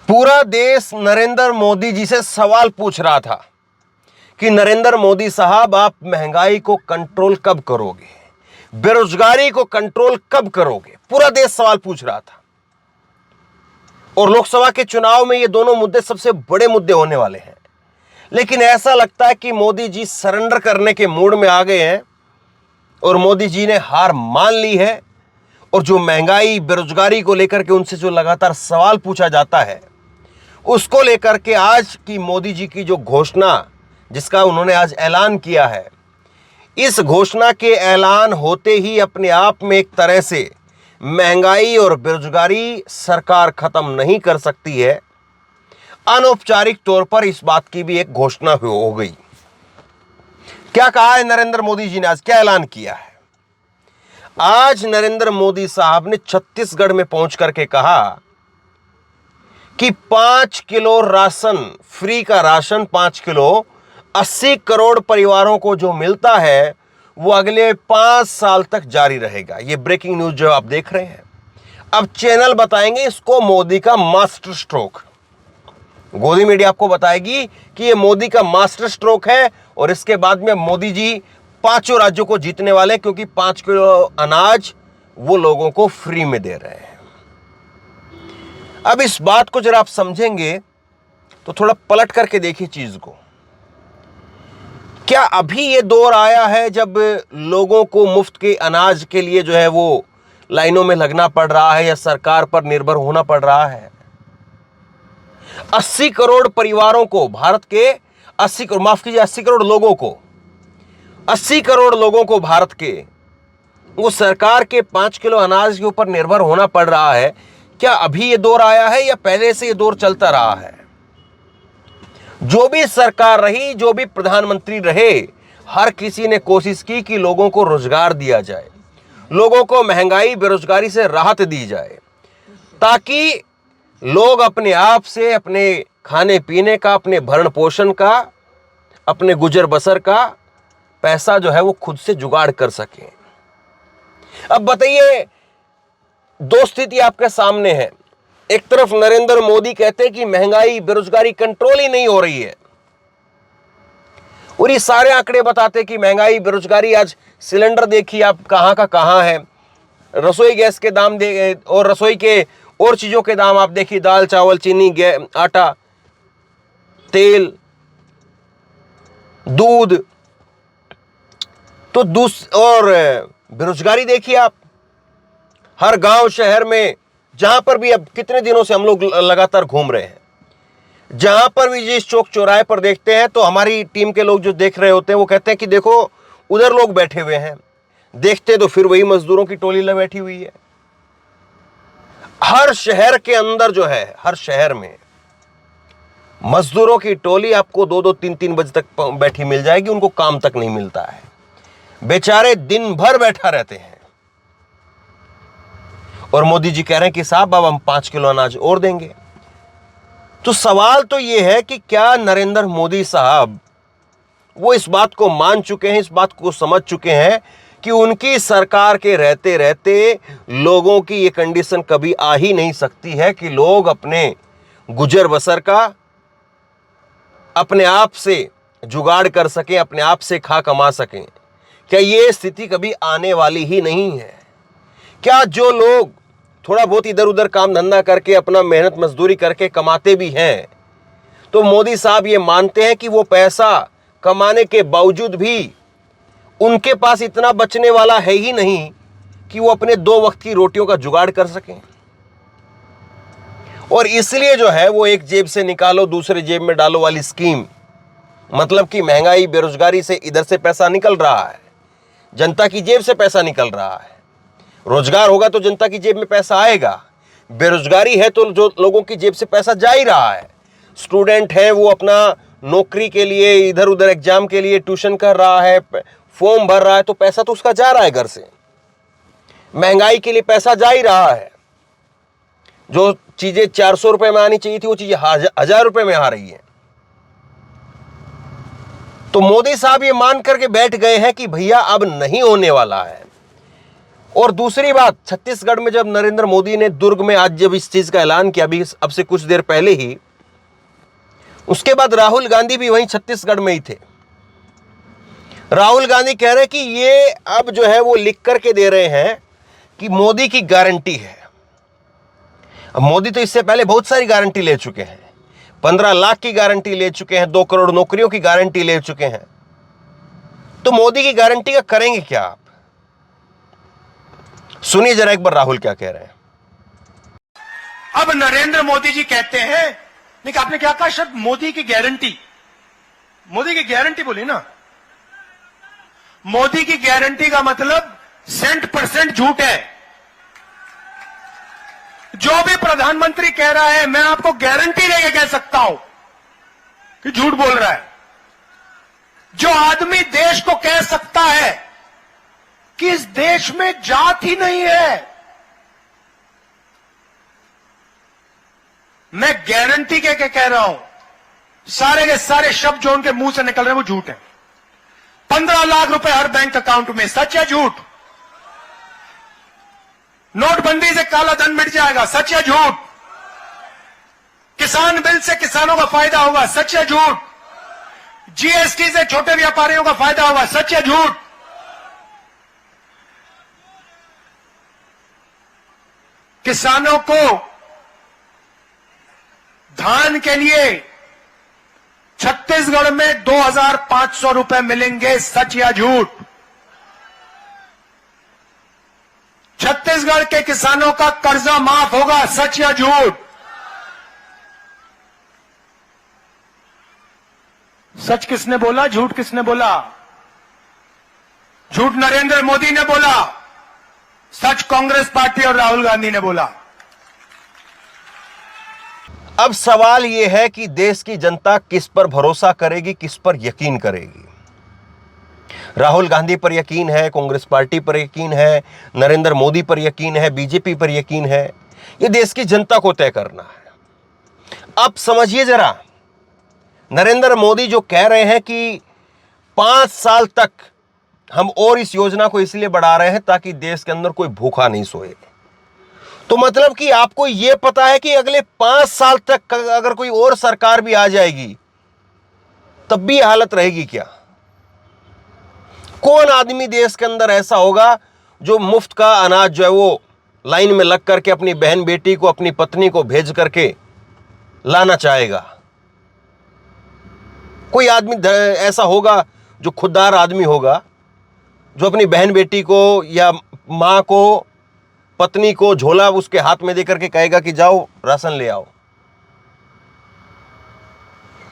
पूरा देश नरेंद्र मोदी जी से सवाल पूछ रहा था कि नरेंद्र मोदी साहब, आप महंगाई को कंट्रोल कब करोगे, बेरोजगारी को कंट्रोल कब करोगे। पूरा देश सवाल पूछ रहा था। और लोकसभा के चुनाव में ये दोनों मुद्दे सबसे बड़े मुद्दे होने वाले हैं। लेकिन ऐसा लगता है कि मोदी जी सरेंडर करने के मूड में आ गए हैं और मोदी जी ने हार मान ली है। और जो महंगाई, बेरोजगारी को लेकर के उनसे जो लगातार सवाल पूछा जाता है, उसको लेकर के आज की मोदी जी की जो घोषणा, जिसका उन्होंने आज ऐलान किया है, इस घोषणा के ऐलान होते ही अपने आप में एक तरह से महंगाई और बेरोजगारी सरकार खत्म नहीं कर सकती है। अनौपचारिक तौर पर इस बात की भी एक घोषणा हो गई। क्या कहा है नरेंद्र मोदी जी ने, आज क्या ऐलान किया है? आज नरेंद्र मोदी साहब ने छत्तीसगढ़ में पहुंच करके कहा कि 5 किलो राशन, फ्री का राशन 5 किलो 80 करोड़ परिवारों को जो मिलता है वो अगले 5 साल तक जारी रहेगा। ये ब्रेकिंग न्यूज जो आप देख रहे हैं, अब चैनल बताएंगे इसको मोदी का मास्टर स्ट्रोक। गोदी मीडिया आपको बताएगी कि ये मोदी का मास्टर स्ट्रोक है और इसके बाद में मोदी जी 5 राज्यों को जीतने वाले, क्योंकि 5 किलो अनाज वो लोगों को फ्री में दे रहे हैं। अब इस बात को जरा आप समझेंगे तो थोड़ा पलट करके देखिए चीज को। क्या अभी ये दौर आया है जब लोगों को मुफ्त के अनाज के लिए जो है वो लाइनों में लगना पड़ रहा है या सरकार पर निर्भर होना पड़ रहा है? 80 करोड़ परिवारों को, भारत के 80 करोड़, माफ कीजिए 80 करोड़ लोगों को, 80 करोड़ लोगों को भारत के, वो सरकार के 5 किलो अनाज के ऊपर निर्भर होना पड़ रहा है। क्या अभी ये दौर आया है या पहले से ये दौर चलता रहा है? जो भी सरकार रही, जो भी प्रधानमंत्री रहे, हर किसी ने कोशिश की कि लोगों को रोजगार दिया जाए, लोगों को महंगाई, बेरोजगारी से राहत दी जाए, ताकि लोग अपने आप से अपने खाने पीने का, अपने भरण पोषण का, अपने गुजर बसर का पैसा जो है वो खुद से जुगाड़ कर सकें। अब बताइए, दो स्थिति आपके सामने है। एक तरफ नरेंद्र मोदी कहते हैं कि महंगाई, बेरोजगारी कंट्रोल ही नहीं हो रही है, और ये सारे आंकड़े बताते हैं कि महंगाई, बेरोजगारी, आज सिलेंडर देखिए आप कहां का कहां है, रसोई गैस के दाम और रसोई के और चीजों के दाम आप देखिए, दाल, चावल, चीनी, आटा, तेल, दूध, तो और बेरोजगारी देखिए आप, हर गांव शहर में जहां पर भी, अब कितने दिनों से हम लोग लगातार घूम रहे हैं, जहां पर भी जिस चौक चौराहे पर देखते हैं तो हमारी टीम के लोग जो देख रहे होते हैं वो कहते हैं कि देखो उधर लोग बैठे हुए हैं, देखते तो फिर वही मजदूरों की टोली बैठी हुई है। हर शहर के अंदर जो है, हर शहर में मजदूरों की टोली आपको 2-2, 3-3 बजे तक बैठी मिल जाएगी। उनको काम तक नहीं मिलता है, बेचारे दिन भर बैठा रहते हैं। और मोदी जी कह रहे हैं कि साहब अब हम 5 किलो अनाज और देंगे। तो सवाल तो यह है कि क्या नरेंद्र मोदी साहब वो इस बात को मान चुके हैं, इस बात को समझ चुके हैं कि उनकी सरकार के रहते रहते लोगों की ये कंडीशन कभी आ ही नहीं सकती है कि लोग अपने गुजर बसर का अपने आप से जुगाड़ कर सकें, अपने आप से खा कमा सकें? क्या ये स्थिति कभी आने वाली ही नहीं है? क्या जो लोग थोड़ा बहुत इधर उधर काम धंधा करके, अपना मेहनत मजदूरी करके कमाते भी हैं, तो मोदी साहब ये मानते हैं कि वो पैसा कमाने के बावजूद भी उनके पास इतना बचने वाला है ही नहीं कि वो अपने 2 वक्त की रोटियों का जुगाड़ कर सकें? और इसलिए जो है वो एक जेब से निकालो दूसरे जेब में डालो वाली स्कीम, मतलब कि महंगाई, बेरोजगारी से इधर से पैसा निकल रहा है, जनता की जेब से पैसा निकल रहा है। रोजगार होगा तो जनता की जेब में पैसा आएगा, बेरोजगारी है तो जो लोगों की जेब से पैसा जा ही रहा है। स्टूडेंट है वो अपना नौकरी के लिए, इधर उधर एग्जाम के लिए ट्यूशन कर रहा है, फॉर्म भर रहा है, तो पैसा तो उसका जा रहा है घर से। महंगाई के लिए पैसा जा ही रहा है। जो चीजें 400 रुपए में आनी चाहिए थी वो चीजें 1000 रुपए में आ रही है। तो मोदी साहब ये मान करके बैठ गए हैं कि भैया अब नहीं होने वाला है। और दूसरी बात, छत्तीसगढ़ में जब नरेंद्र मोदी ने दुर्ग में आज जब इस चीज का ऐलान किया, अभी अब से कुछ देर पहले ही, उसके बाद राहुल गांधी भी वहीं छत्तीसगढ़ में ही थे। राहुल गांधी कह रहे हैं कि ये अब जो है वो लिख करके दे रहे हैं कि मोदी की गारंटी है। अब मोदी तो इससे पहले बहुत सारी गारंटी ले चुके हैं, 15 लाख की गारंटी ले चुके हैं, 2 करोड़ नौकरियों की गारंटी ले चुके हैं। तो मोदी की गारंटी का करेंगे क्या आप? सुनिए जरा एक बार राहुल क्या कह रहे हैं। अब नरेंद्र मोदी जी कहते हैं, लेकिन आपने क्या कहा? शब्द मोदी की गारंटी। मोदी की गारंटी बोली ना। मोदी की गारंटी का मतलब 100% झूठ है। जो भी प्रधानमंत्री कह रहा है, मैं आपको गारंटी देके कह सकता हूं कि झूठ बोल रहा है। जो आदमी देश को कह सकता है कि इस देश में जात ही नहीं है, मैं गारंटी के कह रहा हूं, सारे के सारे शब्द जो उनके मुंह से निकल रहे हैं वो झूठ है। 15 लाख रुपए हर बैंक अकाउंट में, सच है झूठ? नोटबंदी से काला धन मिट जाएगा, सच है झूठ? किसान बिल से किसानों का फायदा होगा, सच है झूठ? जीएसटी से छोटे व्यापारियों का फायदा होगा, सच है झूठ? किसानों को धान के लिए छत्तीसगढ़ में 2,500 रुपए मिलेंगे, सच या झूठ? छत्तीसगढ़ के किसानों का कर्जा माफ होगा, सच या झूठ? सच किसने बोला, झूठ किसने बोला? झूठ नरेंद्र मोदी ने बोला, सच कांग्रेस पार्टी और राहुल गांधी ने बोला। अब सवाल यह है कि देश की जनता किस पर भरोसा करेगी, किस पर यकीन करेगी? राहुल गांधी पर यकीन है, कांग्रेस पार्टी पर यकीन है, नरेंद्र मोदी पर यकीन है, बीजेपी पर यकीन है? यह देश की जनता को तय करना है। अब समझिए जरा, नरेंद्र मोदी जो कह रहे हैं कि 5 साल तक हम और इस योजना को इसलिए बढ़ा रहे हैं ताकि देश के अंदर कोई भूखा नहीं सोए, तो मतलब कि आपको यह पता है कि अगले 5 साल तक अगर कोई और सरकार भी आ जाएगी तब भी हालत रहेगी क्या? कौन आदमी देश के अंदर ऐसा होगा जो मुफ्त का अनाज जो है वो लाइन में लग करके अपनी बहन बेटी को, अपनी पत्नी को भेज करके लाना चाहेगा? कोई आदमी ऐसा होगा जो खुददार आदमी होगा, जो अपनी बहन बेटी को या मां को, पत्नी को झोला उसके हाथ में देकर के कहेगा कि जाओ राशन ले आओ?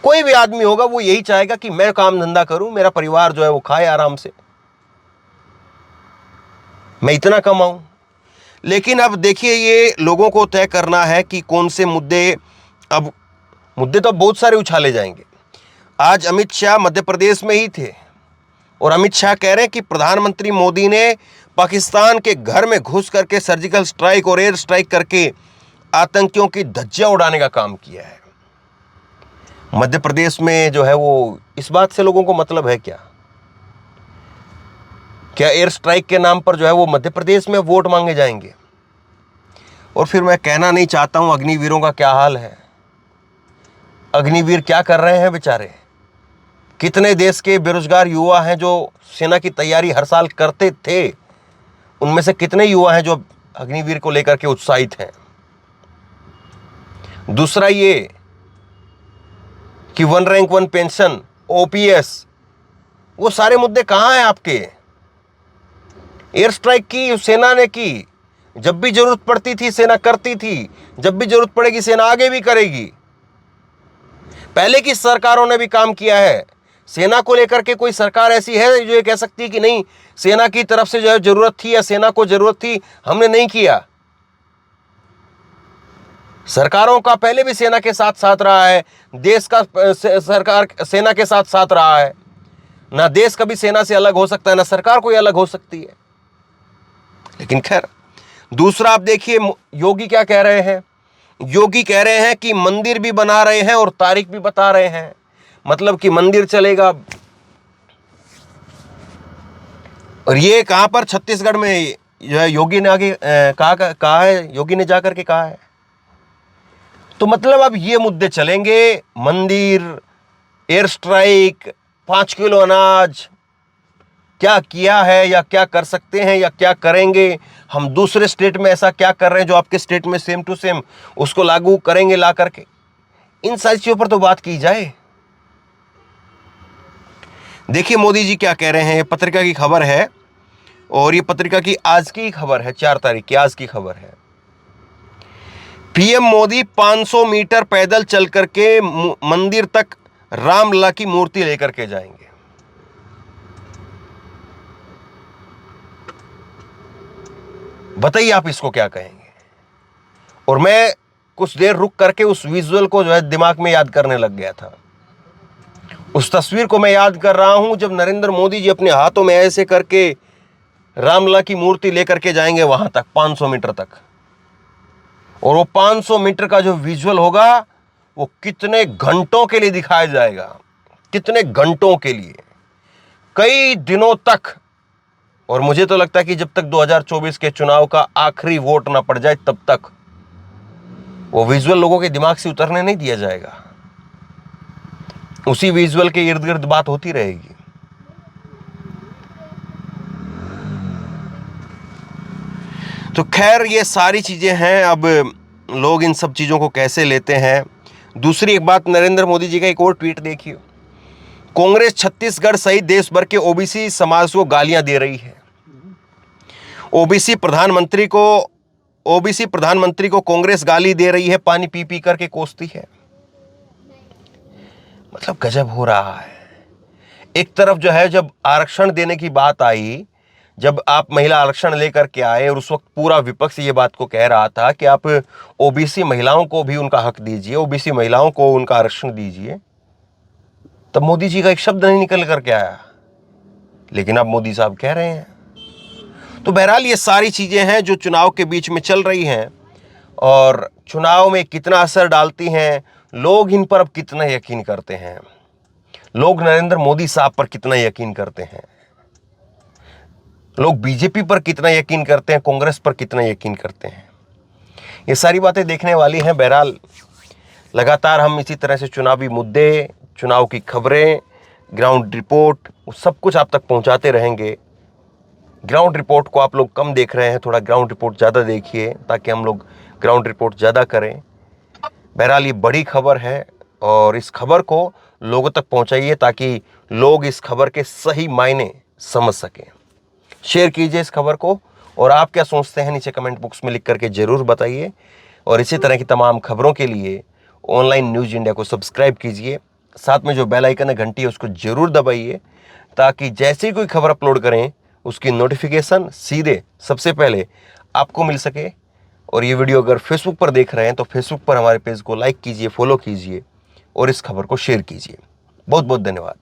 कोई भी आदमी होगा वो यही चाहेगा कि मैं काम धंधा करूं, मेरा परिवार जो है वो खाए आराम से, मैं इतना कमाऊं। लेकिन अब देखिए, ये लोगों को तय करना है कि कौन से मुद्दे, अब मुद्दे तो बहुत सारे उछाले जाएंगे। आज अमित शाह मध्य प्रदेश में ही थे और अमित शाह कह रहे हैं कि प्रधानमंत्री मोदी ने पाकिस्तान के घर में घुस करके सर्जिकल स्ट्राइक और एयर स्ट्राइक करके आतंकियों की धज्जियां उड़ाने का काम किया है। मध्य प्रदेश में जो है वो, इस बात से लोगों को मतलब है क्या? क्या एयर स्ट्राइक के नाम पर जो है वो मध्य प्रदेश में वोट मांगे जाएंगे? और फिर मैं कहना नहीं चाहता हूं अग्निवीरों का क्या हाल है। अग्निवीर क्या कर रहे हैं बेचारे? कितने देश के बेरोजगार युवा हैं जो सेना की तैयारी हर साल करते थे, उनमें से कितने युवा हैं जो अग्निवीर को लेकर के उत्साहित हैं? दूसरा ये कि 1 रैंक 1 पेंशन, ओपीएस, वो सारे मुद्दे कहां हैं आपके? एयर स्ट्राइक की सेना ने की, जब भी जरूरत पड़ती थी सेना करती थी, जब भी जरूरत पड़ेगी सेना आगे भी करेगी। पहले की सरकारों ने भी काम किया है। सेना को लेकर के कोई सरकार ऐसी है जो ये कह सकती है कि नहीं, सेना की तरफ से जो है जरूरत थी या सेना को जरूरत थी, हमने नहीं किया? सरकारों का पहले भी सेना के साथ साथ रहा है, देश का सरकार सेना के साथ साथ रहा है। ना देश कभी सेना से अलग हो सकता है, ना सरकार कोई अलग हो सकती है। लेकिन खैर, दूसरा आप देखिए योगी क्या कह रहे हैं। योगी कह रहे हैं कि मंदिर भी बना रहे हैं और तारीख भी बता रहे हैं। मतलब कि मंदिर चलेगा, और ये कहां पर? छत्तीसगढ़ में जो है योगी ने आगे कहा है, योगी ने जाकर के कहा है। तो मतलब अब ये मुद्दे चलेंगे, मंदिर, एयर स्ट्राइक, 5 किलो अनाज, क्या किया है या क्या कर सकते हैं या क्या करेंगे, हम दूसरे स्टेट में ऐसा क्या कर रहे हैं जो आपके स्टेट में सेम टू सेम उसको लागू करेंगे ला करके। इन सारी चीजों पर तो बात की जाए। देखिए मोदी जी क्या कह रहे हैं, ये पत्रिका की खबर है और ये पत्रिका की आज की खबर है, 4 तारीख की आज की खबर है। पीएम मोदी 500 मीटर पैदल चल करके मंदिर तक रामलला की मूर्ति लेकर के जाएंगे। बताइए आप इसको क्या कहेंगे। और मैं कुछ देर रुक करके उस विजुअल को जो है दिमाग में याद करने लग गया था। उस तस्वीर को मैं याद कर रहा हूं जब नरेंद्र मोदी जी अपने हाथों में ऐसे करके रामलला की मूर्ति लेकर के जाएंगे वहां तक, 500 मीटर तक। और वो 500 मीटर का जो विजुअल होगा वो कितने घंटों के लिए दिखाया जाएगा, कितने घंटों के लिए, कई दिनों तक। और मुझे तो लगता है कि जब तक 2024 के चुनाव का आखिरी वोट ना पड़ जाए तब तक वो विजुअल लोगों के दिमाग से उतरने नहीं दिया जाएगा। उसी विजुअल के इर्द गिर्द बात होती रहेगी। तो खैर ये सारी चीजें हैं, अब लोग इन सब चीजों को कैसे लेते हैं। दूसरी एक बात, नरेंद्र मोदी जी का एक और ट्वीट देखिए। कांग्रेस छत्तीसगढ़ सहित देश भर के ओबीसी समाज को गालियां दे रही है। ओबीसी प्रधानमंत्री को कांग्रेस गाली दे रही है, पानी पी पी करके कोसती है। मतलब गजब हो रहा है। एक तरफ जो है जब आरक्षण देने की बात आई, जब आप महिला आरक्षण लेकर के आए और उस वक्त पूरा विपक्ष ये बात को कह रहा था कि आप ओबीसी महिलाओं को भी उनका हक दीजिए, ओबीसी महिलाओं को उनका आरक्षण दीजिए, तब मोदी जी का एक शब्द नहीं निकल करके आया। लेकिन अब मोदी साहब कह रहे हैं। तो बहरहाल ये सारी चीजें हैं जो चुनाव के बीच में चल रही हैं और चुनाव में कितना असर डालती हैं, लोग इन पर अब कितना यकीन करते हैं, लोग नरेंद्र मोदी साहब पर कितना यकीन करते हैं, लोग बीजेपी पर कितना यकीन करते हैं, कांग्रेस पर कितना यकीन करते हैं। ये सारी बातें देखने वाली हैं। बहरहाल लगातार हम इसी तरह से चुनावी मुद्दे, चुनाव की खबरें, ग्राउंड रिपोर्ट, सब कुछ आप तक पहुंचाते रहेंगे। ग्राउंड रिपोर्ट को आप लोग कम देख रहे हैं, थोड़ा ग्राउंड रिपोर्ट ज़्यादा देखिए ताकि हम लोग ग्राउंड रिपोर्ट ज़्यादा करें। बहरहाल ये बड़ी खबर है और इस खबर को लोगों तक पहुंचाइए ताकि लोग इस खबर के सही मायने समझ सकें। शेयर कीजिए इस खबर को और आप क्या सोचते हैं नीचे कमेंट बॉक्स में लिख करके ज़रूर बताइए। और इसी तरह की तमाम खबरों के लिए ऑनलाइन न्यूज़ इंडिया को सब्सक्राइब कीजिए, साथ में जो बेल आइकन है घंटी है उसको ज़रूर दबाइए ताकि जैसे ही कोई खबर अपलोड करें उसकी नोटिफिकेशन सीधे सबसे पहले आपको मिल सके। और ये वीडियो अगर फेसबुक पर देख रहे हैं तो फेसबुक पर हमारे पेज को लाइक कीजिए, फॉलो कीजिए और इस खबर को शेयर कीजिए। बहुत बहुत धन्यवाद।